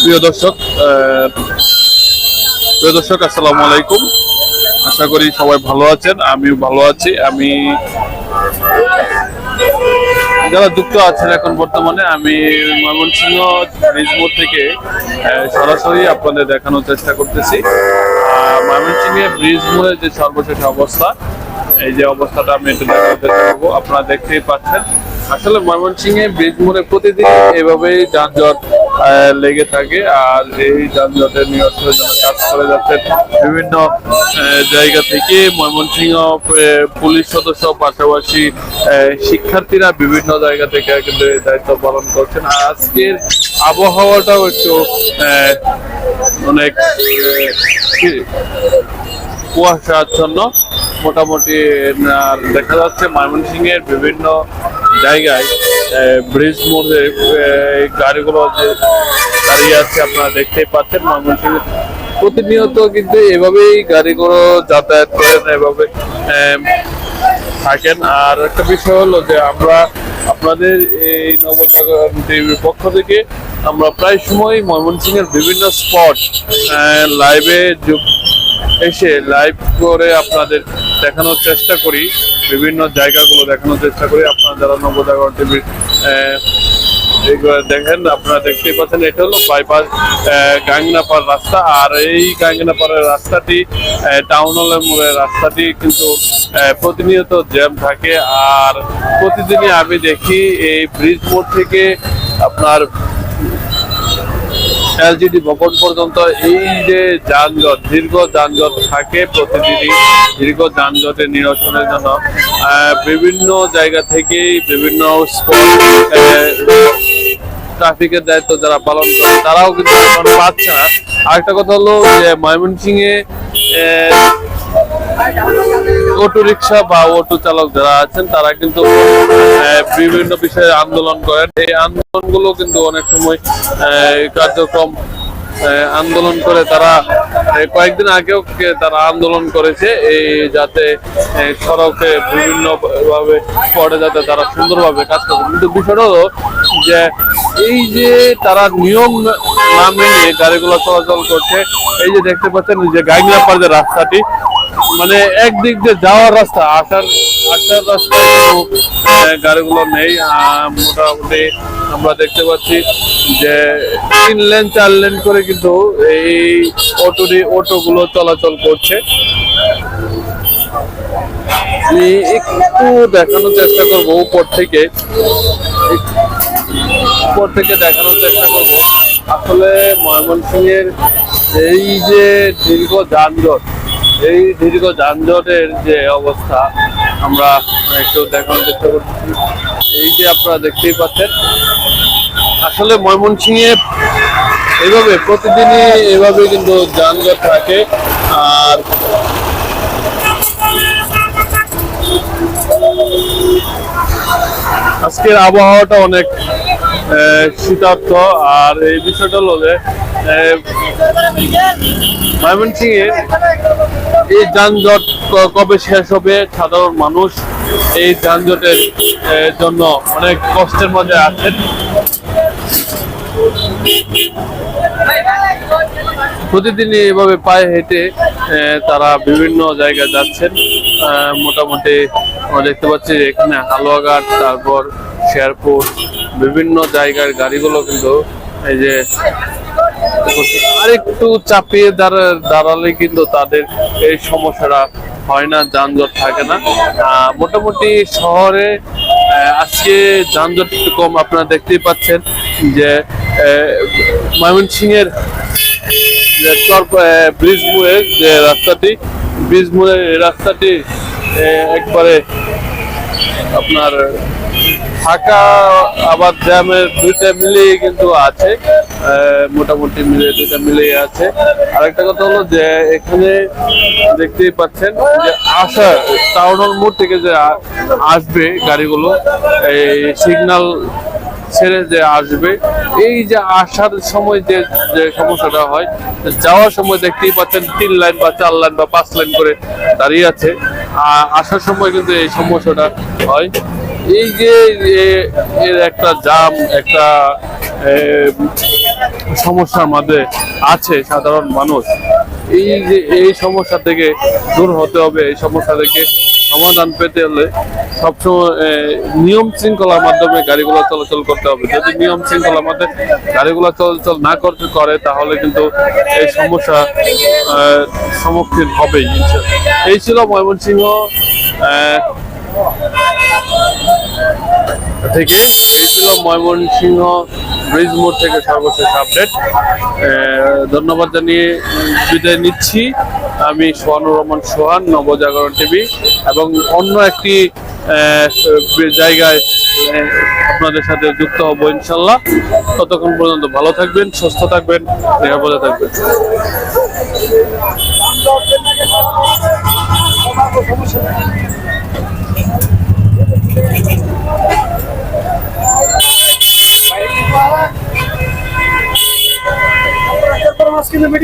প্রিয় দর্শক আসসালামু আলাইকুম। আশা করি সবাই ভালো আছেন, আমিও ভালো আছি। আমি যারা যুক্ত আছেন এখন বর্তমানে আমি ময়মনসিংহ ব্রিজ মোড় থেকে সরাসরি আপনাদের দেখানোর চেষ্টা করতেছি। ময়মনসিংহে ব্রিজ মোড়ের যে সর্বশেষ অবস্থা, এই যে অবস্থাটা আমি একটু দেখানোর চেষ্টা করবো। আপনারা দেখতেই পাচ্ছেন আসলে ময়মনসিংহে ব্রিজ মোড়ে প্রতিদিন এভাবেই যানজট লেগে থাকে। আর এই যানজটের নিয়ন্ত্রণের জন্য কাজ করে যাচ্ছে বিভিন্ন জায়গা থেকে ময়মনসিংহ পুলিশ সদস্য, পাশাপাশি শিক্ষার্থীরা বিভিন্ন জায়গা থেকে কিন্তু দায়িত্ব পালন করছেন। আজকের আবহাওয়াটাও একটু অনেক কুয়াশাচ্ছন্ন মোটামুটি দেখা যাচ্ছে। ময়মনসিংহের বিভিন্ন জায়গায় ব্রিজ মোড়ে গাড়িগুলো যে দাঁড়িয়ে আছে আপনারা দেখতেই পাচ্ছেন। ময়মনসিংহে প্রতিনিয়ত কিন্তু এভাবেই গাড়িগুলো যাতায়াত করেন, এভাবে থাকেন। আর একটা বিষয় হলো যে আমরা আপনাদের এই নবজাগরণ টিভির পক্ষ থেকে আমরা প্রায় সময় ময়মনসিংহের বিভিন্ন স্পট লাইভে এসে লাইভ করে আপনাদের দেখানোর চেষ্টা করি, বিভিন্ন জায়গাগুলো দেখানোর চেষ্টা করি। আপনারা যারা নবজাগরণ টিভির দেখেন আপনারা দেখতেই পাচ্ছেন, এটা হলো বাইপাস গাঙ্গনাপাড় রাস্তা। আর এই গাঙ্গনাপাড়ের রাস্তাটি টাউন হলের মোড়ের রাস্তাটি কিন্তু প্রতিনিয়ত জ্যাম থাকে। আর প্রতিদিনই আমি দেখি এই ব্রিজ মোড় থেকে আপনার এলজিডি ভবন পর্যন্ত এই যে যানজট, দীর্ঘ যানজট থাকে প্রতিদিনই। দীর্ঘ যানজটের নিরসনের জন্য বিভিন্ন জায়গা থেকেই বিভিন্ন স্পট ট্রাফিকের দায়িত্ব যারা পালন করে তারাও কিন্তু এখন পাচ্ছে না। আরেকটা কথা হলো যে ময়মনসিংহে অটো রিক্সা বা অটো চালক যারা আছেন তারা কিন্তু বিভিন্ন বিষয়ে আন্দোলন করেন। এই আন্দোলনগুলো কিন্তু অনেক সময় কার্যক্রম আন্দোলন করে তারা কয়েকদিন আগেও তারা আন্দোলন করেছে এই যাতে সড়কে বিভিন্ন ভাবে পড়ে যাতে তারা সুন্দরভাবে কাজ করে। কিন্তু বিষয়টা হলো যে এই যে তারা নিয়ম না মেনে গাড়িগুলো চলাচল করছে। এই যে দেখতে পাচ্ছেন যে গাঙ্গনাপাড় যে রাস্তাটি, মানে একদিক দিয়ে যাওয়ার রাস্তা, আসার রাস্তায় গাড়িগুলো নেই। মোটামুটি আমরা দেখতে পাচ্ছি যে 3 লেন 4 লেন করে কিন্তু এই অটোগুলো চলাচল করছে। আমি একটু দেখানোর চেষ্টা করবো উপর থেকে দেখানোর চেষ্টা করব আসলে ময়মনসিংহের এই যে দীর্ঘ যানজটের যে অবস্থা আমরা একটু দেখানোর চেষ্টা করছি। এই যে আপনারা দেখতেই পাচ্ছেন আসলে ময়মনসিংহে এইভাবে প্রতিদিনই এভাবে কিন্তু যানজট থাকে। আর আজকের আবহাওয়াটা অনেক শীতার্থ। আর এই বিষয়টা হলো যে ময়মনসিংহে এই যানজট কবে শেষ হবে, সাধারণ মানুষ এই যানজটের জন্য অনেক কষ্টের মধ্যে আছেন। প্রতিদিনই এভাবে পায়ে হেঁটে তারা বিভিন্ন জায়গায় যাচ্ছেন। মোটামুটি দেখতে পাচ্ছি এখানে হালুয়াঘাট, তারপর শেরপুর, বিভিন্ন জায়গার গাড়িগুলো কিন্তু এই যে আরেকটু চাপিয়ে দাঁড়ালে কিন্তু তাদের এই সমস্যাটা হয় না, যানজট থাকে না। মোটামুটি শহরে আজকে যানজট একটু কম। আপনারা দেখতেই পাচ্ছেন যে ময়মনসিংহের ব্রিজ মোড়ের যে রাস্তাটি একবারে আপনার ফাঁকা, আবার জ্যামের দুইটা মিলিয়ে কিন্তু আছে, মোটামুটি দুইটা মিলিয়ে আছে। আরেকটা কথা হলো যে এখানে দেখতেই পাচ্ছেন যে টাউন হল মোড় থেকে যে আসবে গাড়িগুলো, এই সিগন্যাল ছেড়ে যে আসবে, এই যে আসার সময় যে সমস্যাটা হয়, যাওয়ার সময় দেখতেই পাচ্ছেন 3 লাইন বা 4 লাইন বা 5 লাইন করে দাঁড়িয়ে আছে। আসার সময় কিন্তু এই সমস্যাটা হয়। এই যে এর একটা জাম, একটা সমস্যার মধ্যে আছে সাধারণ মানুষ, এই যে এই সমস্যা থেকে দূর হতে হবে, এই সমস্যা থেকে সমাধান পেতে হলে সবসময় নিয়ম শৃঙ্খলার মাধ্যমে গাড়িগুলো চলাচল করতে হবে। যদি নিয়ম শৃঙ্খলার মধ্যে গাড়িগুলো চলাচল না করতে করে তাহলে কিন্তু এই সমস্যা সম্মুখীন হবেই। এই ছিল ময়মনসিংহ থেকে, এই ছিল ময়মনসিংহ ব্রিজ মোড় থেকে সর্বশেষ আপডেট। ধন্যবাদ জানিয়ে বিদায় নিচ্ছি। আমি সোহানুর রহমান সোহান, নবজাগরণ টিভি, এবং অন্য একটি জায়গায় আপনাদের সাথে যুক্ত হব ইনশাল্লাহ। ততক্ষণ পর্যন্ত ভালো থাকবেন, সুস্থ থাকবেন, নিরাপদে থাকবেন। Mas que não me